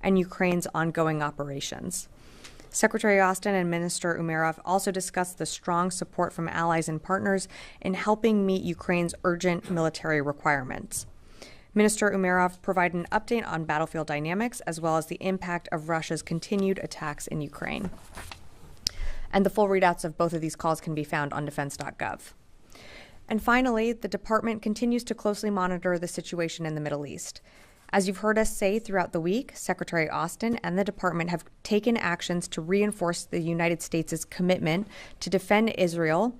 and Ukraine's ongoing operations. Secretary Austin and Minister Umerov also discussed the strong support from allies and partners in helping meet Ukraine's urgent military requirements. Minister Umerov provided an update on battlefield dynamics as well as the impact of Russia's continued attacks in Ukraine. And the full readouts of both of these calls can be found on defense.gov. And finally, the department continues to closely monitor the situation in the Middle East. As you've heard us say throughout the week, Secretary Austin and the department have taken actions to reinforce the United States' commitment to defend Israel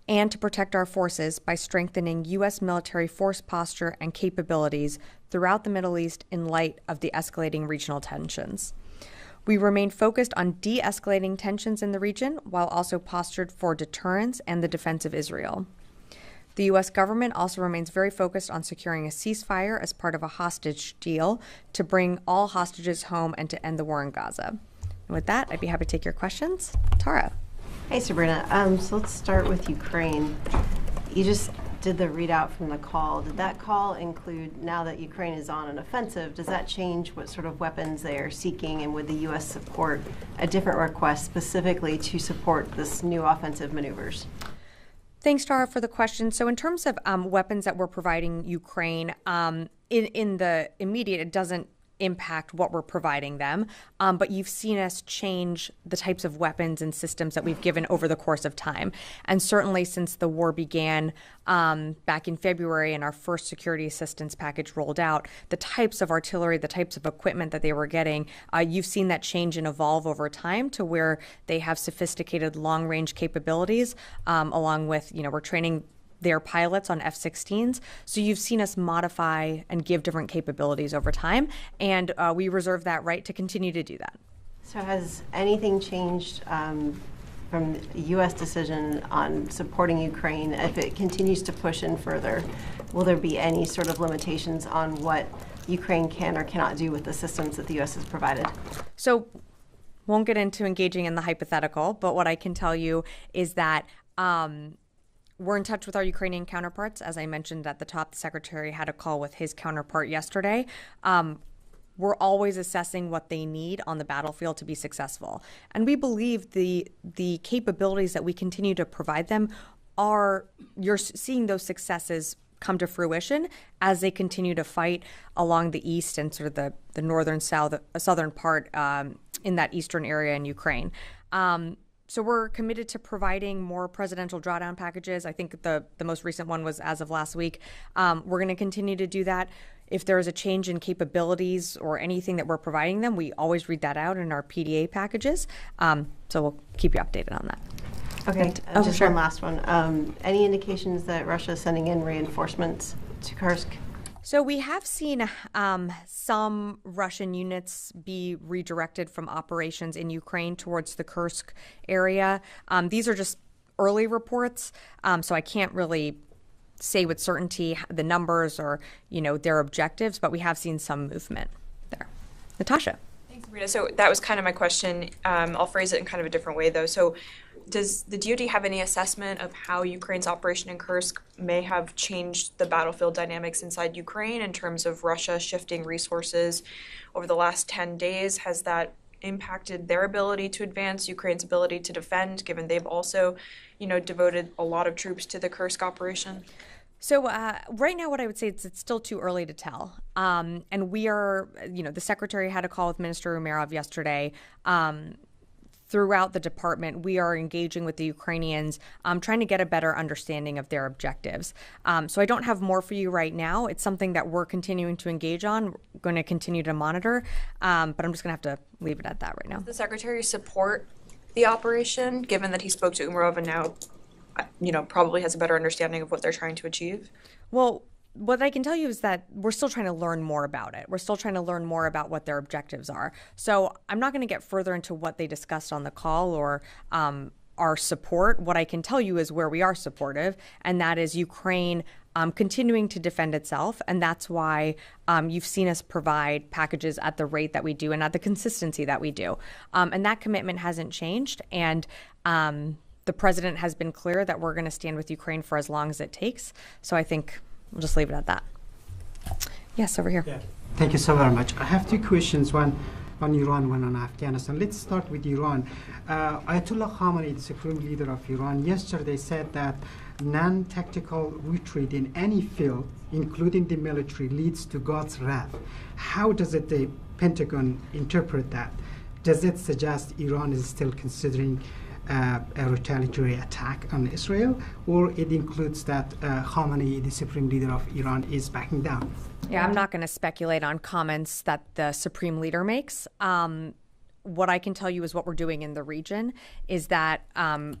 and to protect our forces by strengthening U.S. military force posture and capabilities throughout the Middle East in light of the escalating regional tensions. We remain focused on de-escalating tensions in the region while also postured for deterrence and the defense of Israel. The U.S. government also remains very focused on securing a ceasefire as part of a hostage deal to bring all hostages home and to end the war in Gaza. And with that, I'd be happy to take your questions. Tara. Hey, Sabrina. So let's start with Ukraine. You just did the readout from the call. Did that call include, now that Ukraine is on an offensive, does that change what sort of weapons they are seeking? And would the U.S. support a different request specifically to support this new offensive maneuvers? Thanks, Tara, for the question. So in terms of weapons that we're providing Ukraine, in the immediate, it doesn't impact what we're providing them. But you've seen us change the types of weapons and systems that we've given over the course of time. And certainly since the war began back in February and our first security assistance package rolled out, the types of artillery, the types of equipment that they were getting, you've seen that change and evolve over time to where they have sophisticated long-range capabilities, along with, we're training their pilots on F-16s. So you've seen us modify and give different capabilities over time, and we reserve that right to continue to do that. So has anything changed from the U.S. decision on supporting Ukraine? If it continues to push in further, will there be any sort of limitations on what Ukraine can or cannot do with the systems that the U.S. has provided? So won't get into engaging in the hypothetical, but what I can tell you is that we're in touch with our Ukrainian counterparts. As I mentioned at the top, the Secretary had a call with his counterpart yesterday. We're always assessing what they need on the battlefield to be successful. And we believe the capabilities that we continue to provide them you're seeing those successes come to fruition as they continue to fight along the east and sort of the northern southern part in that eastern area in Ukraine. So we're committed to providing more presidential drawdown packages. I think the most recent one was as of last week. We're going to continue to do that. If there is a change in capabilities or anything that we're providing them, we always read that out in our PDA packages. So we'll keep you updated on that. Okay, just one last one. Any indications that Russia is sending in reinforcements to Kursk? So we have seen some Russian units be redirected from operations in Ukraine towards the Kursk area. These are just early reports, so I can't really say with certainty the numbers or their objectives, but we have seen some movement there. Natasha. Thanks, Sabrina. So that was kind of my question. I'll phrase it in kind of a different way, though. So does the DoD have any assessment of how Ukraine's operation in Kursk may have changed the battlefield dynamics inside Ukraine in terms of Russia shifting resources over the last 10 days? Has that impacted their ability to advance, Ukraine's ability to defend, given they've also, devoted a lot of troops to the Kursk operation? So right now, what I would say is it's still too early to tell. And we are, the Secretary had a call with Minister Umerov yesterday. Throughout the department, we are engaging with the Ukrainians, trying to get a better understanding of their objectives. So I don't have more for you right now. It's something that we're continuing to engage on, we're going to continue to monitor, but I'm just going to have to leave it at that right now. Does the Secretary support the operation, given that he spoke to Umerov and now, probably has a better understanding of what they're trying to achieve? Well, what I can tell you is that we're still trying to learn more about it. We're still trying to learn more about what their objectives are. So I'm not going to get further into what they discussed on the call or our support. What I can tell you is where we are supportive, and that is Ukraine continuing to defend itself. And that's why you've seen us provide packages at the rate that we do and at the consistency that we do. And that commitment hasn't changed. And the president has been clear that we're going to stand with Ukraine for as long as it takes. So I think we'll just leave it at that. Yes, over here. Yeah. Thank you so very much. I have two questions. One, on Iran, one on Afghanistan. Let's start with Iran. Ayatollah Khamenei, the supreme leader of Iran, yesterday said that non-tactical retreat in any field, including the military, leads to God's wrath. How does the Pentagon interpret that? Does it suggest Iran is still considering a retaliatory attack on Israel, or it includes that Khamenei, the supreme leader of Iran, is backing down? Yeah, I'm not going to speculate on comments that the supreme leader makes. What I can tell you is what we're doing in the region is that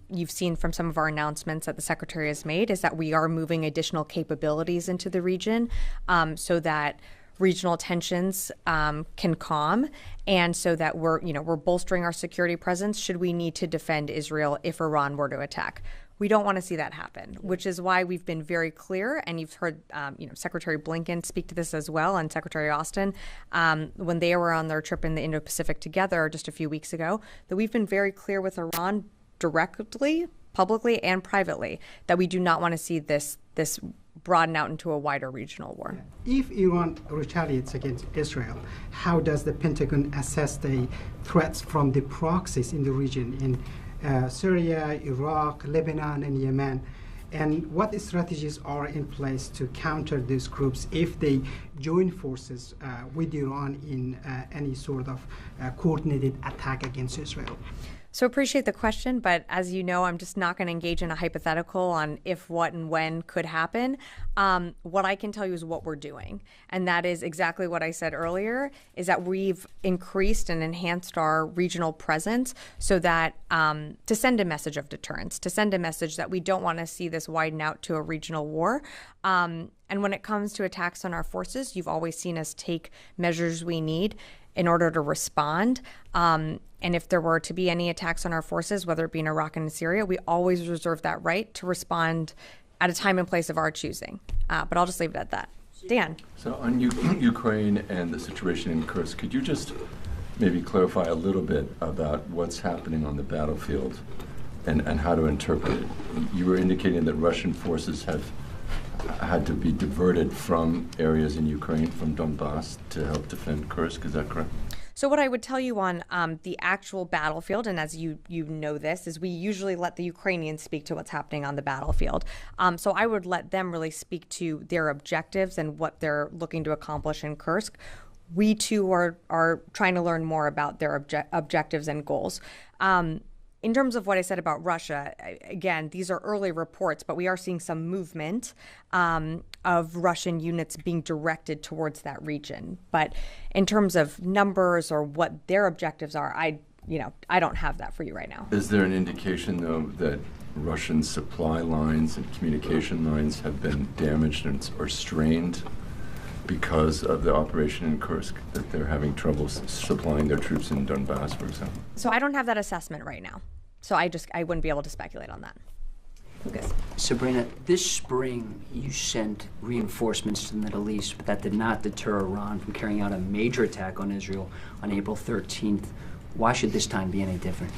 you've seen from some of our announcements that the Secretary has made is that we are moving additional capabilities into the region so that regional tensions can calm, and so that we're bolstering our security presence should we need to defend Israel if Iran were to attack. We don't want to see that happen, which is why we've been very clear, and you've heard Secretary Blinken speak to this as well, and Secretary Austin, when they were on their trip in the Indo-Pacific together just a few weeks ago, that we've been very clear with Iran directly, publicly, and privately that we do not want to see this broaden out into a wider regional war. If Iran retaliates against Israel, how does the Pentagon assess the threats from the proxies in the region in Syria, Iraq, Lebanon, and Yemen? And what strategies are in place to counter these groups if they join forces with Iran in any sort of coordinated attack against Israel? So appreciate the question, but as you know, I'm just not going to engage in a hypothetical on if, what, and when could happen. What I can tell you is what we're doing, and that is exactly what I said earlier, is that we've increased and enhanced our regional presence so that to send a message of deterrence, to send a message that we don't want to see this widen out to a regional war. And when it comes to attacks on our forces, you've always seen us take measures we need in order to respond. And if there were to be any attacks on our forces, whether it be in Iraq and in Syria, we always reserve that right to respond at a time and place of our choosing. But I'll just leave it at that. Dan. So on Ukraine and the situation in Kursk, could you just maybe clarify a little bit about what's happening on the battlefield and how to interpret it? You were indicating that Russian forces have had to be diverted from areas in Ukraine, from Donbass, to help defend Kursk. Is that correct? So what I would tell you on the actual battlefield, and as you know this, is we usually let the Ukrainians speak to what's happening on the battlefield. So I would let them really speak to their objectives and what they're looking to accomplish in Kursk. We too are trying to learn more about their objectives and goals. In terms of what I said about Russia, again, these are early reports, but we are seeing some movement of Russian units being directed towards that region. But in terms of numbers or what their objectives are, I don't have that for you right now. Is there an indication, though, that Russian supply lines and communication lines have been damaged or strained because of the operation in Kursk, that they're having trouble supplying their troops in Donbass, for example? So I don't have that assessment right now. So I wouldn't be able to speculate on that. Lucas. Sabrina, this spring you sent reinforcements to the Middle East, but that did not deter Iran from carrying out a major attack on Israel on April 13th. Why should this time be any different?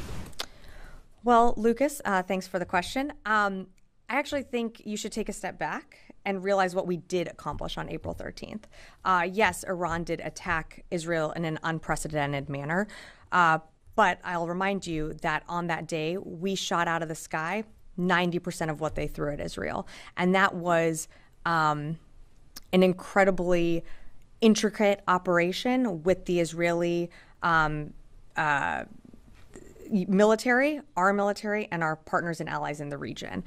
Well, Lucas, thanks for the question. I actually think you should take a step back and realize what we did accomplish on April 13th. Yes, Iran did attack Israel in an unprecedented manner, but I'll remind you that on that day, we shot out of the sky 90% of what they threw at Israel. And that was an incredibly intricate operation with the Israeli military, our military, and our partners and allies in the region.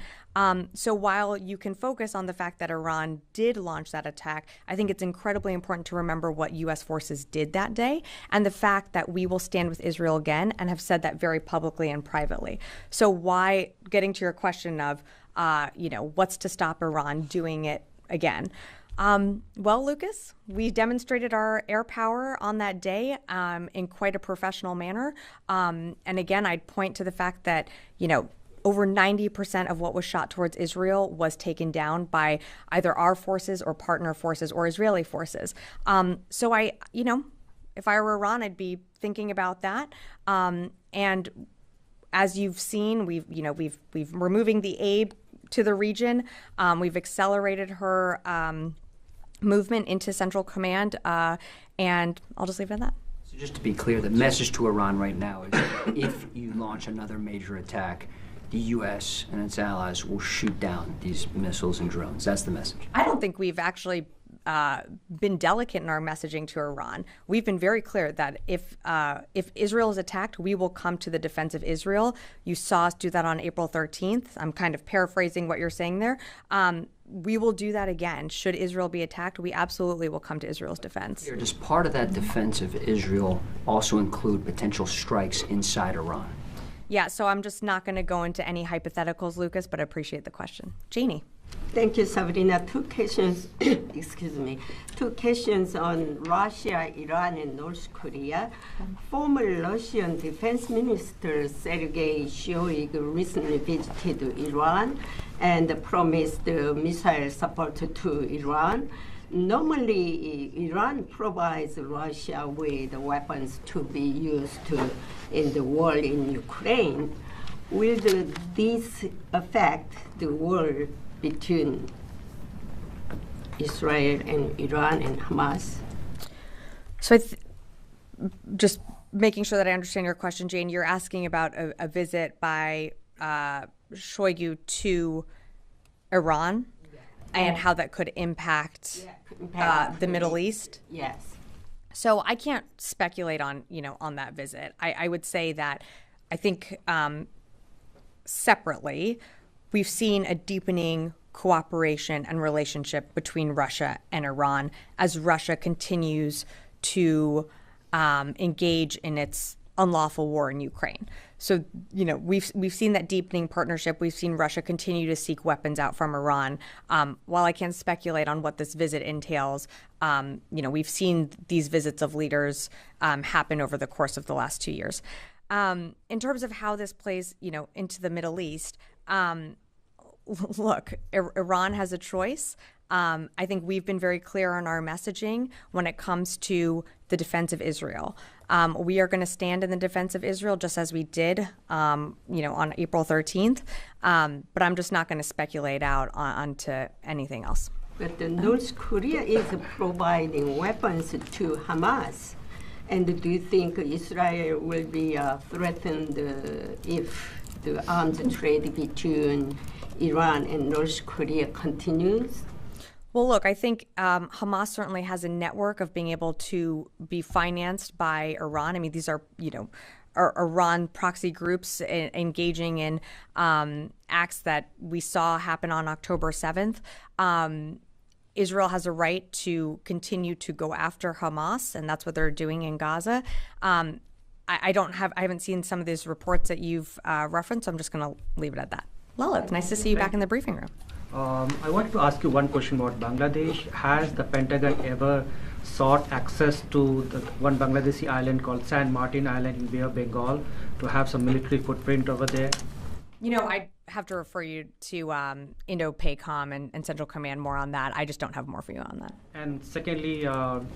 So while you can focus on the fact that Iran did launch that attack, I think it's incredibly important to remember what U.S. forces did that day and the fact that we will stand with Israel again and have said that very publicly and privately. So why, getting to your question of, what's to stop Iran doing it again? Well, Lucas, we demonstrated our air power on that day in quite a professional manner. And again, I'd point to the fact that, over 90% of what was shot towards Israel was taken down by either our forces or partner forces or Israeli forces. So if I were Iran, I'd be thinking about that. And as you've seen, we're moving the aid to the region. We've accelerated her movement into Central Command, and I'll just leave it at that. So Just to be clear, the message to Iran right now is if you launch another major attack, the U.S. and its allies will shoot down these missiles and drones. That's the message. I don't think we've actually been delicate in our messaging to Iran. We've been very clear that if Israel is attacked, we will come to the defense of Israel. You saw us do that on April 13th. I'm kind of paraphrasing what you're saying there. We will do that again. Should Israel be attacked, we absolutely will come to Israel's defense. Does part of that defense of Israel also include potential strikes inside Iran? Yeah, so I'm just not going to go into any hypotheticals, Lucas, but I appreciate the question. Jeannie. Thank you, Sabrina. Two questions, excuse me, two questions on Russia, Iran, and North Korea. Former Russian Defense Minister Sergei Shoigu recently visited Iran and promised missile support to Iran. Normally, Iran provides Russia with weapons to be used in the war in Ukraine. Will this affect the war between Israel and Iran and Hamas? So just making sure that I understand your question, Jane, you're asking about a visit by Shoigu to Iran and how that could impact the Middle East? Yes. So I can't speculate on that visit. I would say that I think separately, we've seen a deepening cooperation and relationship between Russia and Iran as Russia continues to engage in its unlawful war in Ukraine. So, we've seen that deepening partnership. We've seen Russia continue to seek weapons out from Iran. While I can't speculate on what this visit entails, we've seen these visits of leaders happen over the course of the last 2 years. In terms of how this plays, into the Middle East, look, Iran has a choice. I think we've been very clear on our messaging when it comes to the defense of Israel. We are going to stand in the defense of Israel just as we did, on April 13th. But I'm just not going to speculate out onto anything else. But North Korea is providing weapons to Hamas. And do you think Israel will be threatened if the arms trade between Iran and North Korea continues? Well, look, I think Hamas certainly has a network of being able to be financed by Iran. I mean, these are, Iran proxy groups engaging in acts that we saw happen on October 7th. Israel has a right to continue to go after Hamas, and that's what they're doing in Gaza. I haven't seen some of these reports that you've referenced, so I'm just going to leave it at that. Lilith, nice to see you back in the briefing room. I wanted to ask you one question about Bangladesh. Has the Pentagon ever sought access to the one Bangladeshi island called San Martin Island in Bay of Bengal to have some military footprint over there? I have to refer you to Indo-Pacom and Central Command more on that. I just don't have more for you on that. And secondly,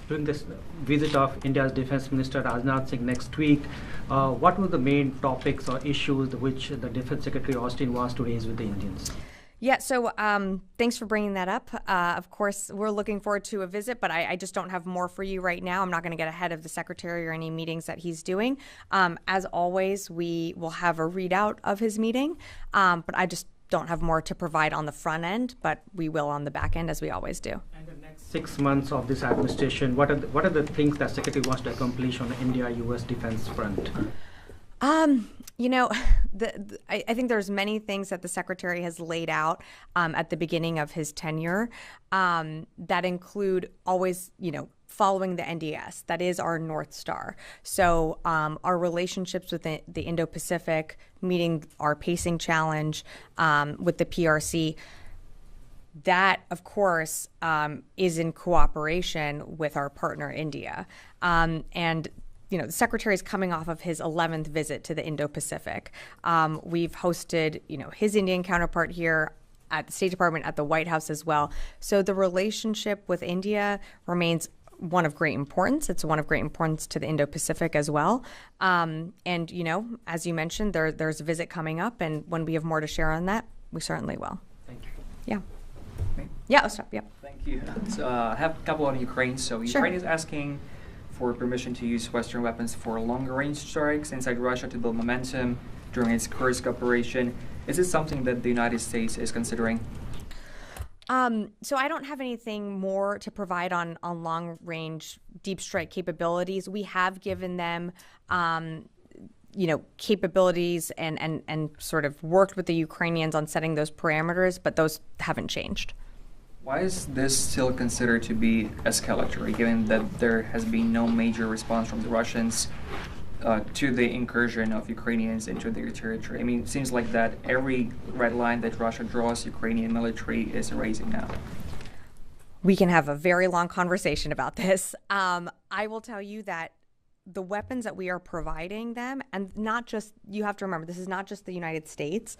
during this visit of India's Defense Minister Rajnath Singh next week, what were the main topics or issues which the Defense Secretary Austin wants to raise with the Indians? Yeah, so thanks for bringing that up. Of course, we're looking forward to a visit, but I just don't have more for you right now. I'm not going to get ahead of the Secretary or any meetings that he's doing. As always, we will have a readout of his meeting, but I just don't have more to provide on the front end, but we will on the back end, as we always do. And the next 6 months of this administration, what are the things that Secretary wants to accomplish on the India-U.S. defense front? I think there's many things that the Secretary has laid out at the beginning of his tenure that include always, following the NDS. That is our North Star. So our relationships with the Indo-Pacific, meeting our pacing challenge with the PRC, that, of course, is in cooperation with our partner, India. The Secretary is coming off of his 11th visit to the Indo-Pacific. We've hosted, his Indian counterpart here at the State Department, at the White House as well. So the relationship with India remains one of great importance. It's one of great importance to the Indo-Pacific as well. And, as you mentioned, there's a visit coming up, and when we have more to share on that, we certainly will. Thank you. Yeah. Okay. Yeah, I'll stop. Yep. Thank you. So I have a couple on Ukraine. So Ukraine is asking for permission to use Western weapons for longer-range strikes inside Russia to build momentum during its Kursk operation. Is this something that the United States is considering? So I don't have anything more to provide on long-range deep strike capabilities. We have given them, capabilities and sort of worked with the Ukrainians on setting those parameters, but those haven't changed. Why is this still considered to be escalatory, given that there has been no major response from the Russians to the incursion of Ukrainians into their territory? I mean, it seems like that every red line that Russia draws, Ukrainian military is erasing now. We can have a very long conversation about this. I will tell you that the weapons that we are providing them, and not just, you have to remember, this is not just the United States.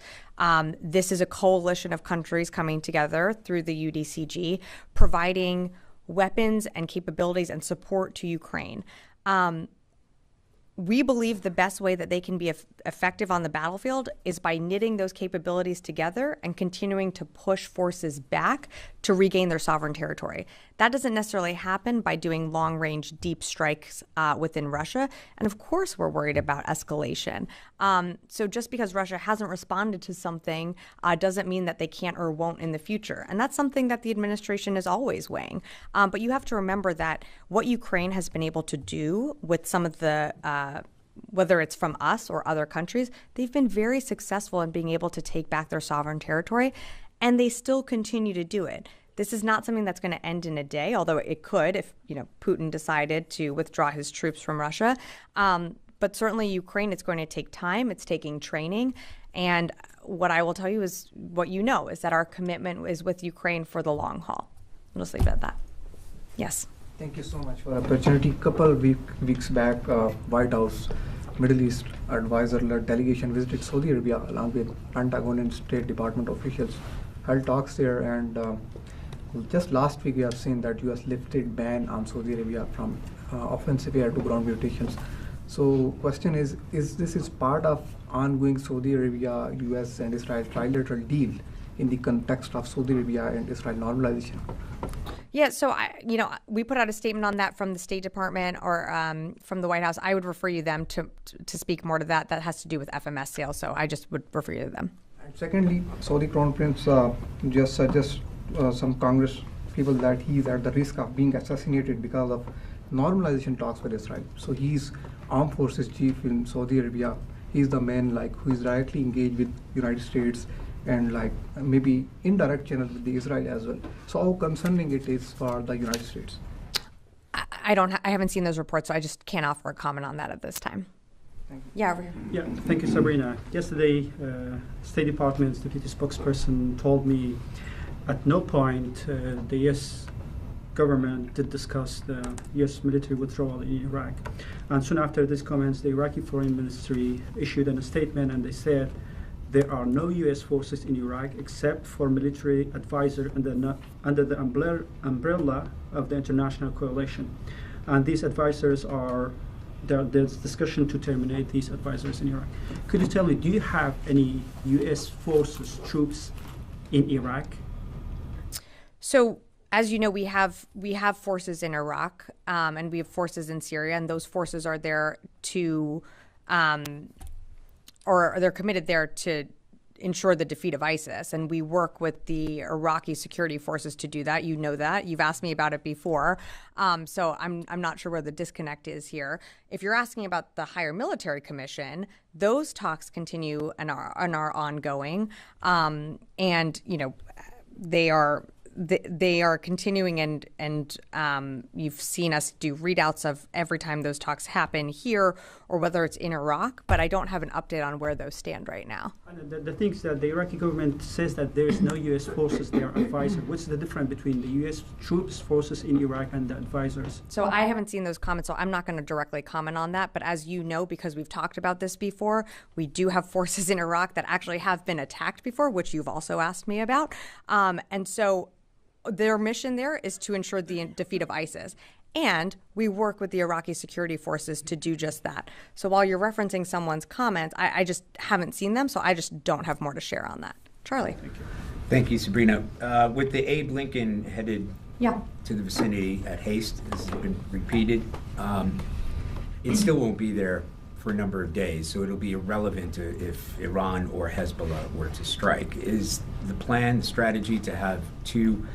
This is a coalition of countries coming together through the UDCG, providing weapons and capabilities and support to Ukraine. We believe the best way that they can be effective on the battlefield is by knitting those capabilities together and continuing to push forces back to regain their sovereign territory. That doesn't necessarily happen by doing long-range deep strikes within Russia. And of course, we're worried about escalation. So just because Russia hasn't responded to something doesn't mean that they can't or won't in the future. And that's something that the administration is always weighing. But you have to remember that what Ukraine has been able to do with some of the whether it's from us or other countries, they've been very successful in being able to take back their sovereign territory, and they still continue to do it. This is not something that's going to end in a day, although it could if Putin decided to withdraw his troops from Russia. But certainly Ukraine, it's going to take time. It's taking training. And what I will tell you is what you know, is that our commitment is with Ukraine for the long haul. I'll just leave it at that. Yes. Thank you so much for the opportunity. Couple weeks back, White House Middle East advisor-led delegation visited Saudi Arabia along with Pentagon and State Department officials, held talks there, and just last week we have seen that U.S. lifted ban on Saudi Arabia from offensive air to ground mutations. So question is this is part of ongoing Saudi Arabia, U.S. and Israel trilateral deal in the context of Saudi Arabia and Israel normalization? Yeah, so we put out a statement on that from the State Department or from the White House. I would refer you them to speak more to that. That has to do with FMS sales, so I just would refer you to them. And secondly, Saudi Crown Prince just suggests some Congress people that he is at the risk of being assassinated because of normalization talks with Israel. So he's armed forces chief in Saudi Arabia. He's the man who is directly engaged with United States and maybe indirect channel with the Israel as well. So how concerning it is for the United States? I haven't seen those reports, so I just can't offer a comment on that at this time. Thank you. Yeah, over here. Yeah, thank you, Sabrina. Yesterday, State Department's deputy spokesperson told me at no point the U.S. government did discuss the U.S. military withdrawal in Iraq. And soon after these comments, the Iraqi Foreign Ministry issued a statement, and they said there are no U.S. forces in Iraq except for military advisor under the umbrella of the international coalition. And these advisors there's discussion to terminate these advisors in Iraq. Could you tell me, do you have any U.S. forces, troops in Iraq? So, as you know, we have forces in Iraq, and we have forces in Syria, and those forces are there to or they're committed there to ensure the defeat of ISIS. And we work with the Iraqi security forces to do that. You know that. You've asked me about it before. So I'm not sure where the disconnect is here. If you're asking about the Higher Military Commission, those talks continue and are ongoing. And, they are continuing, and you've seen us do readouts of every time those talks happen here or whether it's in Iraq, but I don't have an update on where those stand right now. And the things that the Iraqi government says that there is no U.S. forces there advisor. What's the difference between the U.S. troops, forces in Iraq and the advisors? So I haven't seen those comments, so I'm not going to directly comment on that. But as you know, because we've talked about this before, we do have forces in Iraq that actually have been attacked before, which you've also asked me about. And so their mission there is to ensure the defeat of ISIS. And we work with the Iraqi security forces to do just that. So while you're referencing someone's comments, I just haven't seen them, so I just don't have more to share on that. Charlie. Thank you, Sabrina. With the Abe Lincoln-headed Yeah. to the vicinity at haste, as has been repeated. It still won't be there for a number of days, so it'll be irrelevant if Iran or Hezbollah were to strike. Is the plan, the strategy to have two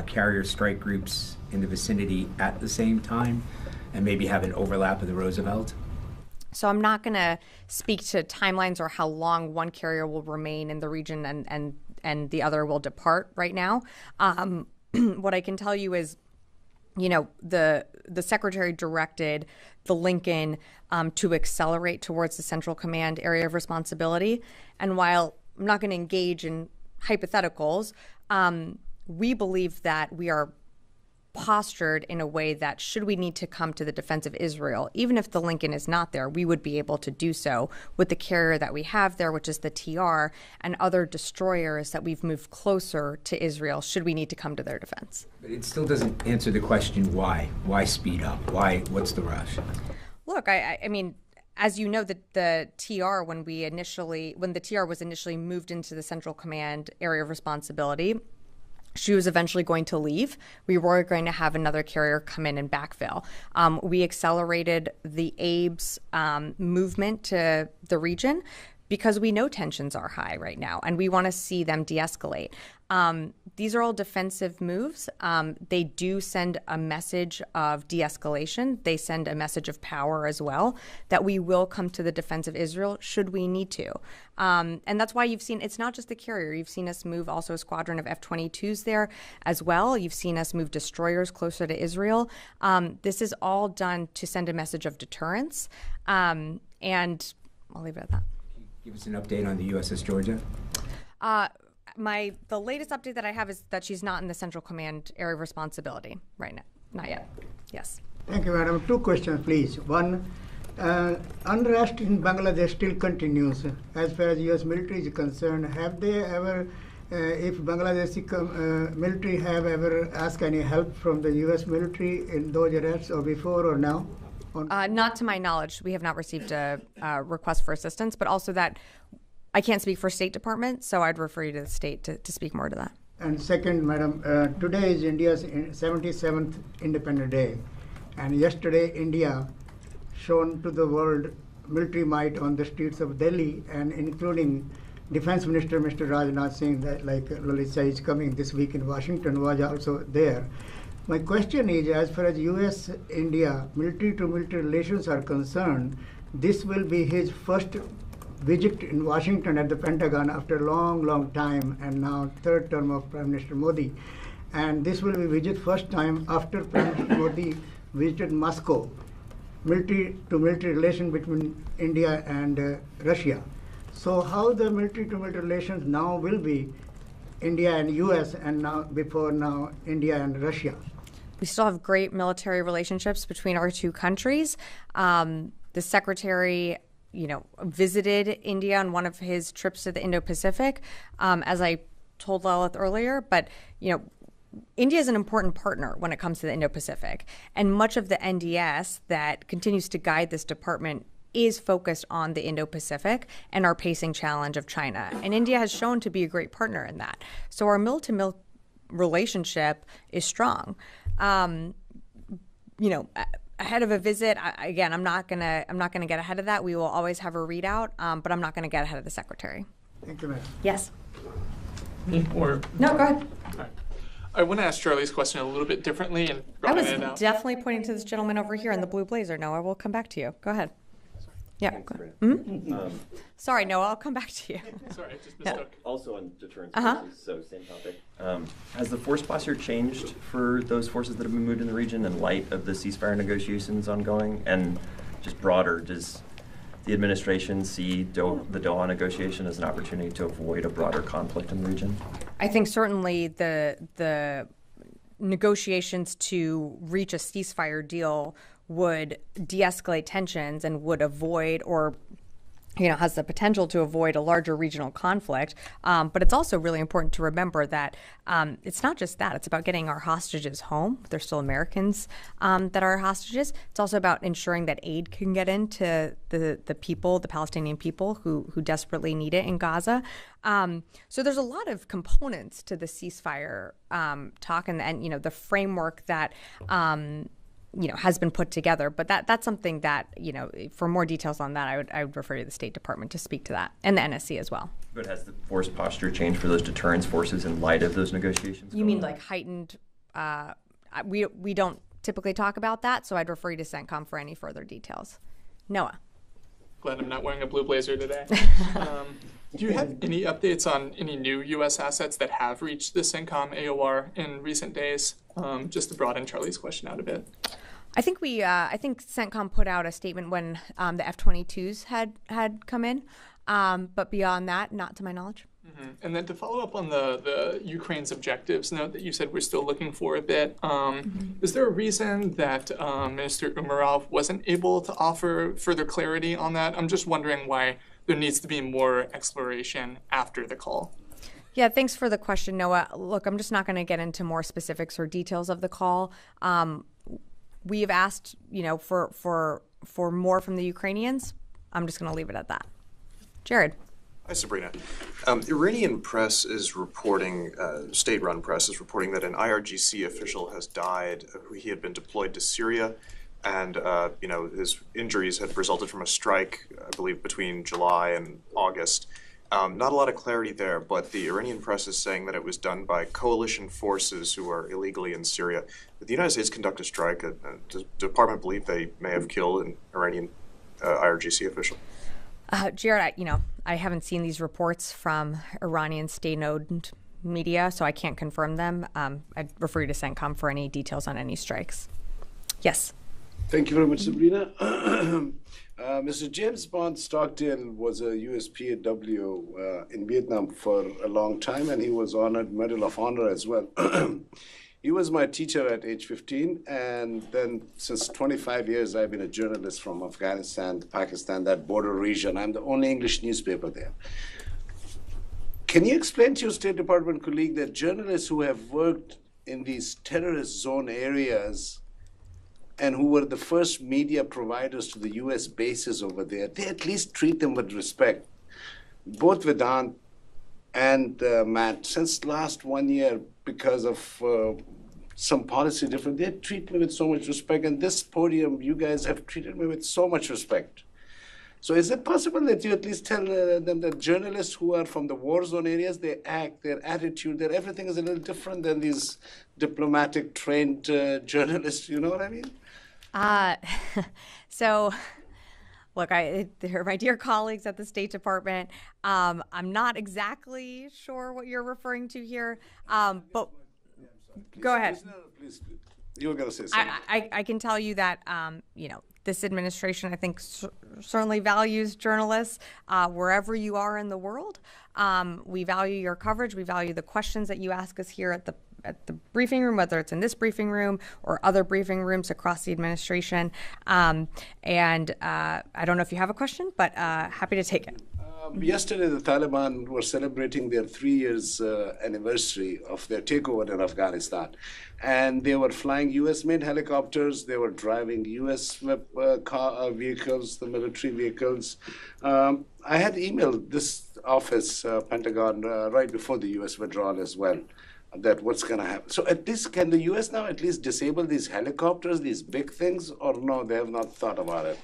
carrier strike groups in the vicinity at the same time and maybe have an overlap of the Roosevelt? So I'm not going to speak to timelines or how long one carrier will remain in the region and the other will depart right now. What I can tell you is, the secretary directed the Lincoln to accelerate towards the Central Command area of responsibility. And while I'm not going to engage in hypotheticals, we believe that we are postured in a way that should we need to come to the defense of Israel, even if the Lincoln is not there, we would be able to do so with the carrier that we have there, which is the TR, and other destroyers that we've moved closer to Israel should we need to come to their defense. But it still doesn't answer the question why. Why speed up? What's the rush? Look, I mean, as you know, the TR, when the TR was initially moved into the Central Command area of responsibility, she was eventually going to leave. We were going to have another carrier come in and backfill. We accelerated the ABE's movement to the region because we know tensions are high right now, and we want to see them de-escalate. These are all defensive moves. They do send a message of de-escalation. They send a message of power as well, that we will come to the defense of Israel should we need to. And that's why you've seen, it's not just the carrier. You've seen us move also a squadron of F-22s there as well. You've seen us move destroyers closer to Israel. This is all done to send a message of deterrence. And I'll leave it at that. Give us an update on the USS Georgia. The latest update that I have is that she's not in the Central Command area of responsibility right now. Not yet. Yes. Thank you, madam. Two questions, please. One, unrest in Bangladesh still continues. As far as U.S. military is concerned, have they ever, if Bangladeshi military have ever asked any help from the U.S. military in those arrests, or before or now? Not to my knowledge. We have not received a request for assistance, but also that I can't speak for State Department, so I'd refer you to the state to speak more to that. And second, madam, today is India's 77th Independent Day. And yesterday, India shown to the world military might on the streets of Delhi, and including Defense Minister Mr. Rajnath Singh, that like Lalit said, is coming this week in Washington, was also there. My question is, as far as U.S.-India military-to-military relations are concerned, this will be his first visit in Washington at the Pentagon after a long, long time, and now third term of Prime Minister Modi. And this will be visit first time after Prime Minister Modi visited Moscow. Military-to-military relation between India and Russia. So how the military-to-military relations now will be India and U.S. and now India and Russia? We still have great military relationships between our two countries. The Secretary, visited India on one of his trips to the Indo-Pacific, as I told Lalit earlier. But, India is an important partner when it comes to the Indo-Pacific. And much of the NDS that continues to guide this department is focused on the Indo-Pacific and our pacing challenge of China. And India has shown to be a great partner in that. So our mil-to-mil relationship is strong. Ahead of a visit, again, I'm not gonna get ahead of that. We will always have a readout, but I'm not gonna get ahead of the Secretary. Thank you, ma'am. Yes. Or no, go ahead. I want to ask Charlie's question a little bit differently and I was definitely pointing to this gentleman over here in the blue blazer. Noah, we'll come back to you. Go ahead. Yeah. Sorry, Noah, I'll come back to you. Sorry, I just mistook. Also on deterrence, so same topic. Has the force posture changed for those forces that have been moved in the region in light of the ceasefire negotiations ongoing? And just broader, does the administration see the Doha negotiation as an opportunity to avoid a broader conflict in the region? I think certainly the negotiations to reach a ceasefire deal would de-escalate tensions and would avoid or has the potential to avoid a larger regional conflict. But it's also really important to remember that it's not just that. It's about getting our hostages home. They're still Americans that are hostages. It's also about ensuring that aid can get into the people, the Palestinian people who desperately need it in Gaza. So there's a lot of components to the ceasefire talk and the framework that has been put together, but that's something that, for more details on that, I would refer to the State Department to speak to that, and the NSC as well. But has the force posture changed for those deterrence forces in light of those negotiations? You mean like heightened? We don't typically talk about that, so I'd refer you to CENTCOM for any further details. Noah. Glad I'm not wearing a blue blazer today. Do you have any updates on any new U.S. assets that have reached the CENTCOM AOR in recent days? Just to broaden Charlie's question out a bit. I think I think CENTCOM put out a statement when the F-22s had come in, but beyond that, not to my knowledge. Mm-hmm. And then to follow up on the Ukraine's objectives note that you said we're still looking for a bit, is there a reason that Minister Umerov wasn't able to offer further clarity on that? I'm just wondering why there needs to be more exploration after the call. Yeah, thanks for the question, Noah. Look, I'm just not going to get into more specifics or details of the call. We have asked, for more from the Ukrainians. I'm just going to leave it at that. Jared. Hi, Sabrina. Iranian press is reporting, state-run press is reporting that an IRGC official has died. He had been deployed to Syria, and his injuries had resulted from a strike, I believe, between July and August. Not a lot of clarity there, but the Iranian press is saying that it was done by coalition forces who are illegally in Syria. Did the United States conduct a strike? Does the department believe they may have killed an Iranian IRGC official? Jared, I haven't seen these reports from Iranian state-owned media, so I can't confirm them. I'd refer you to CENTCOM for any details on any strikes. Yes. Thank you very much, Sabrina. Mr. James Bond Stockdale was a US PAW in Vietnam for a long time, and he was honored Medal of Honor as well. He was my teacher at age 15, and then since 25 years, I've been a journalist from Afghanistan, Pakistan, that border region. I'm the only English newspaper there. Can you explain to your State Department colleague that journalists who have worked in these terrorist zone areas and who were the first media providers to the US bases over there, they at least treat them with respect? Both Vedant and Matt, since last 1 year, because of some policy difference, they treat me with so much respect. And this podium, you guys have treated me with so much respect. So is it possible that you at least tell them that journalists who are from the war zone areas, they act, their attitude, their everything is a little different than these diplomatic trained journalists, you know what I mean? So, look, they're my dear colleagues at the State Department. I'm not exactly sure what you're referring to here, but go ahead. Please, you were going to say something. I can tell you that, this administration, I think, certainly values journalists wherever you are in the world. We value your coverage. We value the questions that you ask us here at the briefing room, whether it's in this briefing room or other briefing rooms across the administration. And I don't know if you have a question, but happy to take it. Yesterday, the Taliban were celebrating their 3 years anniversary of their takeover in Afghanistan. And they were flying US-made helicopters. They were driving US vehicles, the military vehicles. I had emailed this office, Pentagon, right before the US withdrawal as well, that what's going to happen. So at least, can the US now at least disable these helicopters, these big things, or no, they have not thought about it?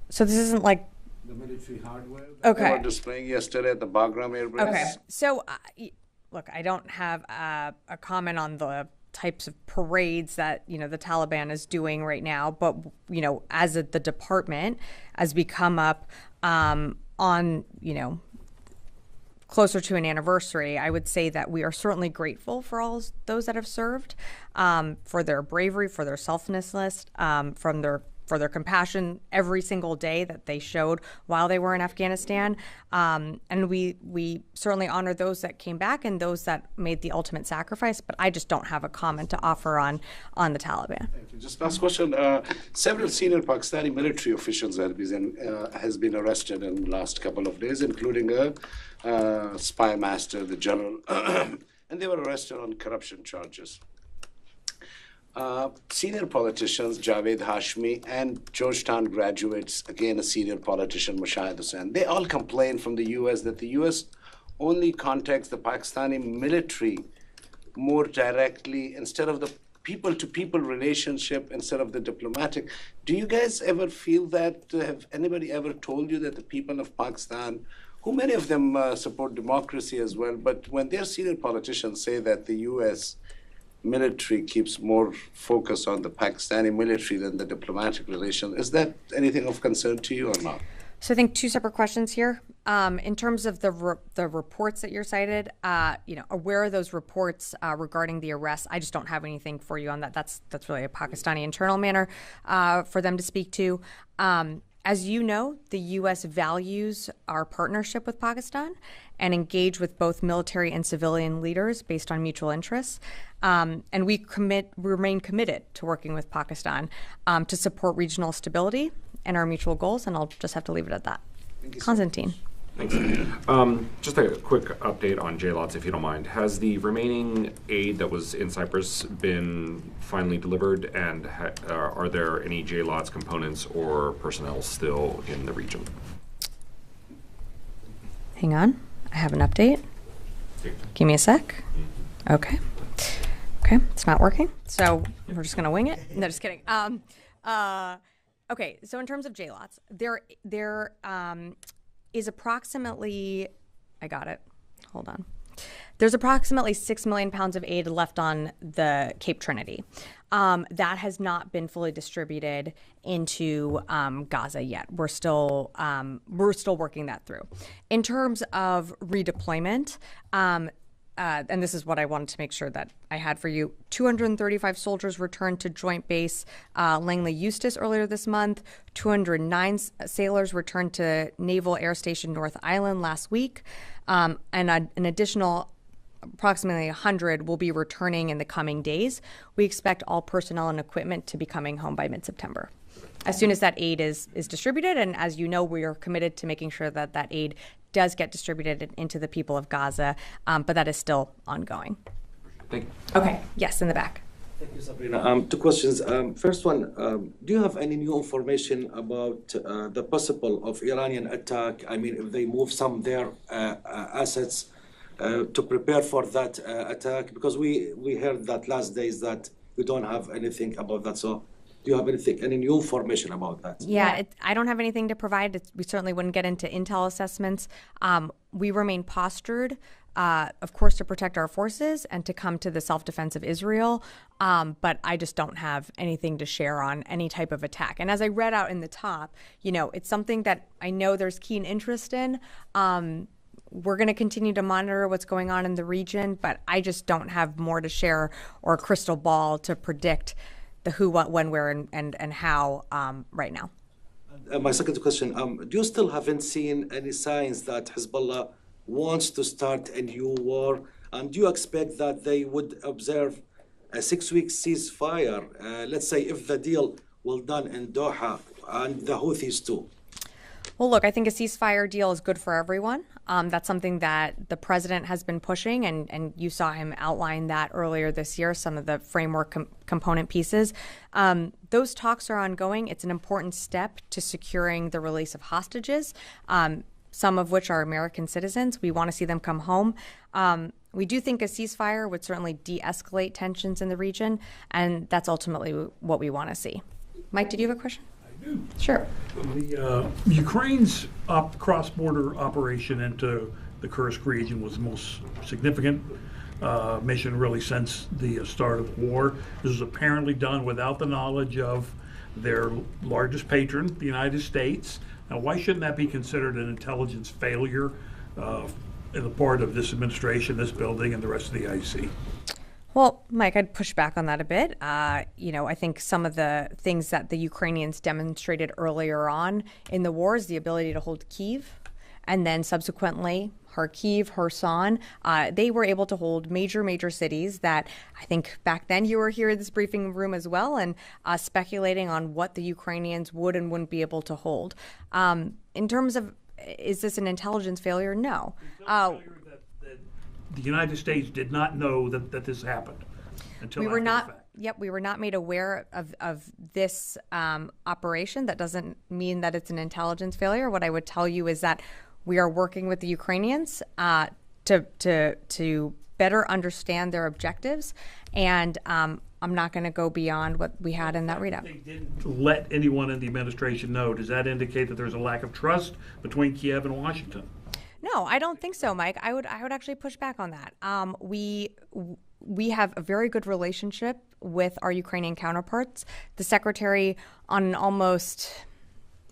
So this isn't like the military hardware okay. They were displaying yesterday at the Bagram Air Base. Okay, so look, I don't have a comment on the types of parades that the Taliban is doing right now, but as the department, as we come up on closer to an anniversary, I would say that we are certainly grateful for all those that have served, for their bravery, for their selflessness, for their compassion every single day that they showed while they were in Afghanistan. And we certainly honor those that came back and those that made the ultimate sacrifice, but I just don't have a comment to offer on the Taliban. Thank you. Just last question. Several senior Pakistani military officials has been arrested in the last couple of days, including a spy master, the general, and they were arrested on corruption charges. Senior politicians, Javed Hashmi, and Georgetown graduates, again a senior politician, Mushahid Hussain, they all complain from the U.S. that the U.S. only contacts the Pakistani military more directly instead of the people-to-people relationship instead of the diplomatic. Do you guys ever feel that? Have anybody ever told you that the people of Pakistan, who many of them support democracy as well, but when their senior politicians say that the U.S. military keeps more focus on the Pakistani military than the diplomatic relation, is that anything of concern to you or not? So I think two separate questions here. In terms of the reports that you're cited, where are those reports regarding the arrests? I just don't have anything for you on that. That's really a Pakistani internal matter for them to speak to. As you know, the U.S. values our partnership with Pakistan and engage with both military and civilian leaders based on mutual interests. And we remain committed to working with Pakistan to support regional stability and our mutual goals. And I'll just have to leave it at that. Konstantin. Thanks. Just a quick update on JLOTS, if you don't mind. Has the remaining aid that was in Cyprus been finally delivered, and are there any JLOTS components or personnel still in the region? Hang on. I have an update. Give me a sec. Okay. Okay, it's not working, so we're just going to wing it. No, just kidding. Okay, so in terms of JLOTS, there is approximately, I got it, hold on. There's approximately 6 million pounds of aid left on the Cape Trinity. That has not been fully distributed into Gaza yet. We're still working that through. In terms of redeployment, and this is what I wanted to make sure that I had for you. 235 soldiers returned to Joint Base Langley Eustis earlier this month. 209 sailors returned to Naval Air Station North Island last week. And an additional approximately 100 will be returning in the coming days. We expect all personnel and equipment to be coming home by mid-September. As soon as that aid is distributed, and as you know, we are committed to making sure that that aid does get distributed into the people of Gaza, but that is still ongoing. Thank you. Okay, yes, in the back. Thank you, Sabrina. Two questions. First one, do you have any new information about the possible of Iranian attack? I mean, if they move some of their assets to prepare for that attack? Because we heard that last days that we don't have anything about that. So do you have any new information about that? Yeah, I don't have anything to provide. We certainly wouldn't get into intel assessments. We remain postured, of course, to protect our forces and to come to the self-defense of Israel. But I just don't have anything to share on any type of attack. And as I read out in the top, it's something that I know there's keen interest in. We're going to continue to monitor what's going on in the region, but I just don't have more to share or a crystal ball to predict the who, what, when, where, and how right now. My second question, do you still haven't seen any signs that Hezbollah wants to start a new war? Do you expect that they would observe a 6-week ceasefire, let's say if the deal will done in Doha, and the Houthis too? Well, look, I think a ceasefire deal is good for everyone. That's something that the president has been pushing, and you saw him outline that earlier this year, some of the framework component pieces. Those talks are ongoing. It's an important step to securing the release of hostages, some of which are American citizens. We want to see them come home. We do think a ceasefire would certainly de-escalate tensions in the region, and that's ultimately what we want to see. Mike, did you have a question? Sure. The Ukraine's cross-border operation into the Kursk region was the most significant mission really since the start of the war. This was apparently done without the knowledge of their largest patron, the United States. Now, why shouldn't that be considered an intelligence failure in the part of this administration, this building, and the rest of the IC? Well, Mike, I'd push back on that a bit. I think some of the things that the Ukrainians demonstrated earlier on in the war is the ability to hold Kyiv, and then subsequently Kharkiv, Kherson. They were able to hold major cities that I think back then you were here in this briefing room as well, and speculating on what the Ukrainians would and wouldn't be able to hold. In terms of, is this an intelligence failure? No. The United States did not know that this happened until we were after not. the fact. Yep, we were not made aware of this operation. That doesn't mean that it's an intelligence failure. What I would tell you is that we are working with the Ukrainians to better understand their objectives, and I'm not going to go beyond what we had in that readout. They didn't let anyone in the administration know. Does that indicate that there's a lack of trust between Kiev and Washington? No, I don't think so, Mike. I would actually push back on that. We have a very good relationship with our Ukrainian counterparts. The secretary, on an almost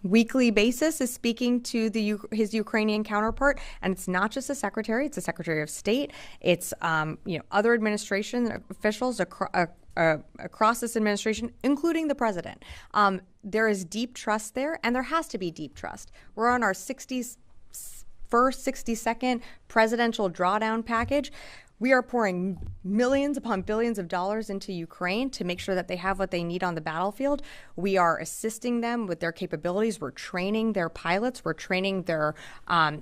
weekly basis, is speaking to his Ukrainian counterpart, and it's not just the secretary; it's the Secretary of State. It's other administration officials across this administration, including the president. There is deep trust there, and there has to be deep trust. We're on our 62nd presidential drawdown package. We are pouring millions upon billions of dollars into Ukraine to make sure that they have what they need on the battlefield. We are assisting them with their capabilities. We're training their pilots. We're training their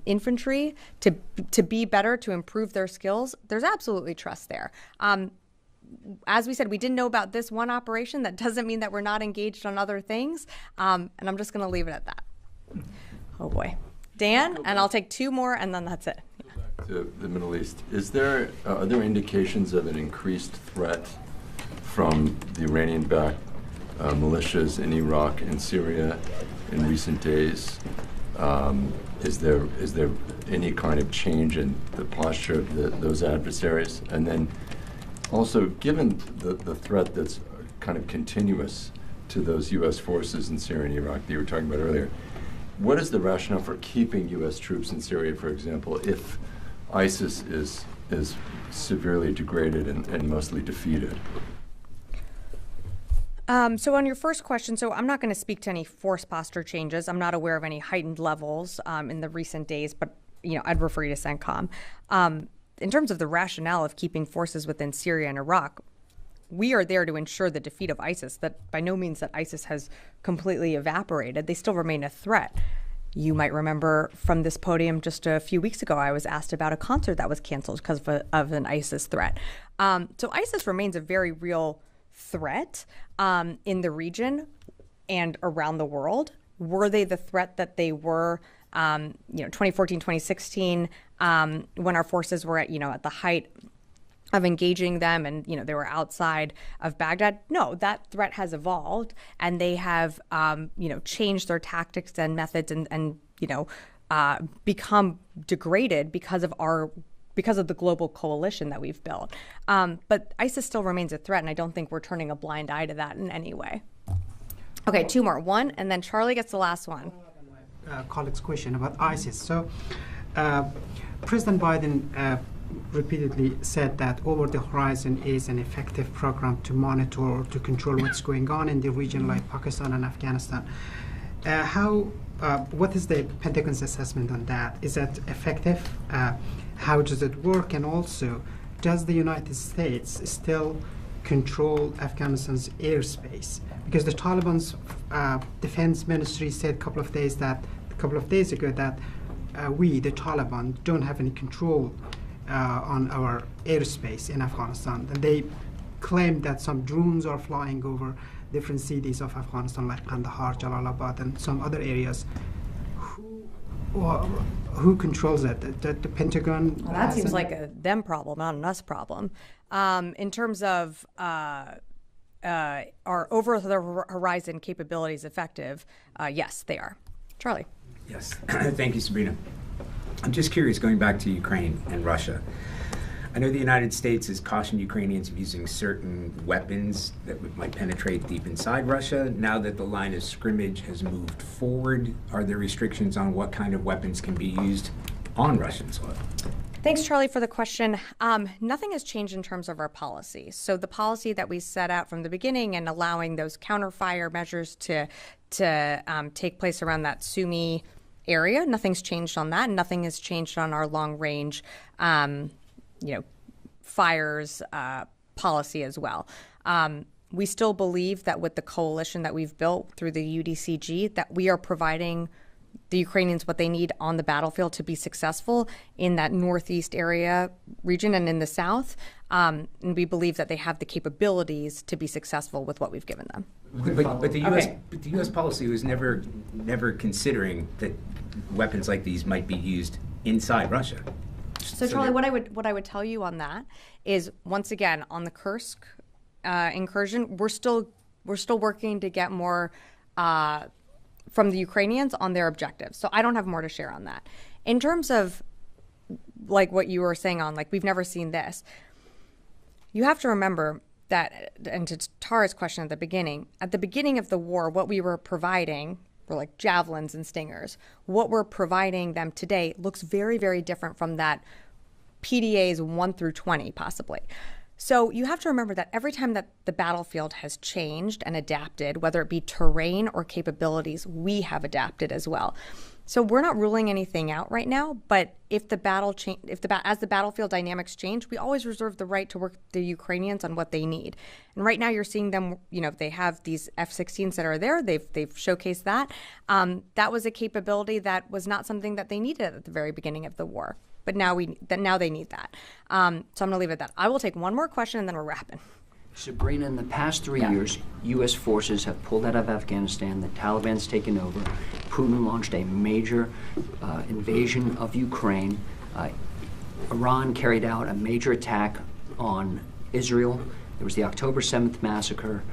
infantry to be better, to improve their skills. There's absolutely trust there. As we said, we didn't know about this one operation. That doesn't mean that we're not engaged on other things. And I'm just going to leave it at that. Oh, boy. Dan, and I'll take two more, and then that's it. To the Middle East, are there indications of an increased threat from the Iranian-backed militias in Iraq and Syria in recent days? Is there any kind of change in the posture of those adversaries? And then also, given the threat that's kind of continuous to those U.S. forces in Syria and Iraq that you were talking about earlier, what is the rationale for keeping U.S. troops in Syria, for example, if ISIS is severely degraded and mostly defeated? So on your first question, so I'm not going to speak to any force posture changes. I'm not aware of any heightened levels in the recent days, but I'd refer you to CENTCOM. In terms of the rationale of keeping forces within Syria and Iraq, we are there to ensure the defeat of ISIS. That by no means that ISIS has completely evaporated. They still remain a threat. You might remember from this podium just a few weeks ago, I was asked about a concert that was canceled because of an ISIS threat. So ISIS remains a very real threat in the region and around the world. Were they the threat that they were 2014, 2016, when our forces were at the height of engaging them and they were outside of Baghdad? No, that threat has evolved, and they have changed their tactics and methods and become degraded because of the global coalition that we've built. But ISIS still remains a threat, and I don't think we're turning a blind eye to that in any way. Okay, two more. One, and then Charlie gets the last one. Colleague's question about ISIS. So, President Biden repeatedly said that Over the Horizon is an effective program to monitor, to control what's going on in the region like Pakistan and Afghanistan. What is the Pentagon's assessment on that? Is that effective? How does it work? And also, does the United States still control Afghanistan's airspace? Because the Taliban's defense ministry said a couple of days ago that we, the Taliban, don't have any control on our airspace in Afghanistan. And they claim that some drones are flying over different cities of Afghanistan, like Kandahar, Jalalabad, and some other areas. Who controls that? The Pentagon? Well, that seems like a them problem, not an us problem. In terms of are over the horizon capabilities effective? Yes, they are. Charlie. Yes. Thank you, Sabrina. I'm just curious, going back to Ukraine and Russia. I know the United States has cautioned Ukrainians of using certain weapons that might penetrate deep inside Russia. Now that the line of scrimmage has moved forward, are there restrictions on what kind of weapons can be used on Russian soil? Thanks, Charlie, for the question. Nothing has changed in terms of our policy. So the policy that we set out from the beginning and allowing those counter-fire measures to take place around that Sumy area, nothing's changed on that. Nothing has changed on our long-range, fires policy as well. We still believe that with the coalition that we've built through the UDCG, that we are providing the Ukrainians what they need on the battlefield to be successful in that northeast area region and in the south. And we believe that they have the capabilities to be successful with what we've given them. But the U.S. policy was never considering that weapons like these might be used inside Russia. So Charlie, what I would tell you on that is, once again, on the Kursk incursion, we're still working to get more from the Ukrainians on their objectives. So I don't have more to share on that. In terms of like what you were saying on, like, we've never seen this, you have to remember that, and to Tara's question at the beginning of the war, what we were providing were like javelins and stingers. What we're providing them today looks very, very different from that PDAs 1 through 20 possibly. So you have to remember that every time that the battlefield has changed and adapted, whether it be terrain or capabilities, we have adapted as well. So we're not ruling anything out right now, but if as the battlefield dynamics change, we always reserve the right to work with the Ukrainians on what they need. And right now you're seeing them, they have these F-16s that are there. They've showcased that. That was a capability that was not something that they needed at the very beginning of the war. But now they need that. So I'm going to leave it at that. I will take one more question and then we're wrapping. Sabrina, in the past 3 years, U.S. forces have pulled out of Afghanistan. The Taliban's taken over. Putin launched a major invasion of Ukraine. Iran carried out a major attack on Israel. There was the October 7th massacre.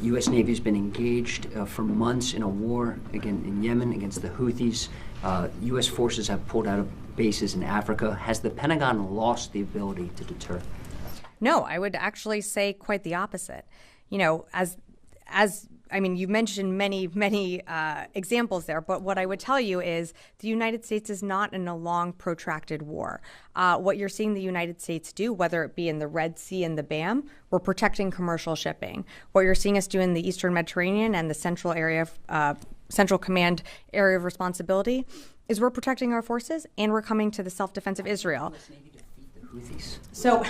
U.S. Navy's been engaged for months in a war again in Yemen against the Houthis. U.S. forces have pulled out of bases in Africa. Has the Pentagon lost the ability to deter? No, I would actually say quite the opposite. You've mentioned many examples there, but what I would tell you is the United States is not in a long, protracted war. What you're seeing the United States do, whether it be in the Red Sea and the BAM, we're protecting commercial shipping. What you're seeing us do in the Eastern Mediterranean and the Central Command area of responsibility is we're protecting our forces and we're coming to the self-defense of Israel. So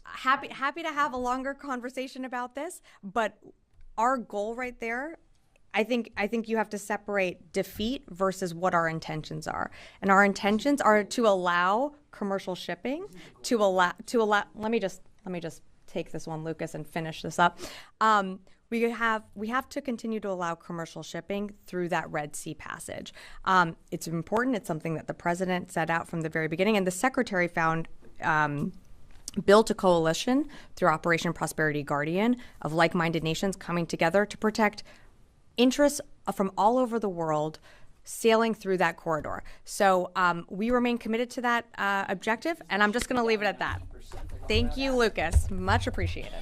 happy to have a longer conversation about this, but our goal right there, I think you have to separate defeat versus what our intentions are. And our intentions are to allow commercial shipping, to allow let me just take this one, Lucas, and finish this up. We have to continue to allow commercial shipping through that Red Sea passage. It's important. It's something that the president set out from the very beginning, and the secretary found built a coalition through Operation Prosperity Guardian of like-minded nations coming together to protect interests from all over the world sailing through that corridor. So we remain committed to that objective, and I'm just going to leave it at that. Thank you, Lucas. Much appreciated.